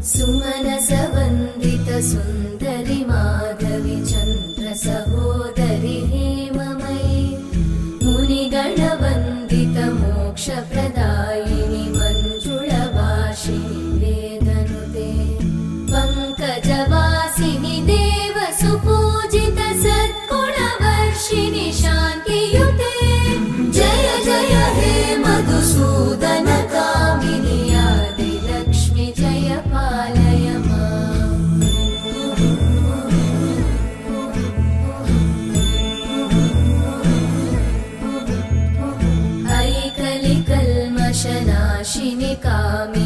सुमनसवन्दित सुन्दरि माधवि चन्द्र सहोदरि हेममयि मुनिगणवन्दित मोक्षप्रदायिनि मञ्जुळभाषिणि वेदनुते पङ्कजवासिनि देवसुपूजित सद्गुणवर्षिणि शान्तियुते जय जय हे मधुसूदन कामिनि आदिलक्ष्मि जय पालय माम्। ऐकलिकल्मषनाशिनि कामिनि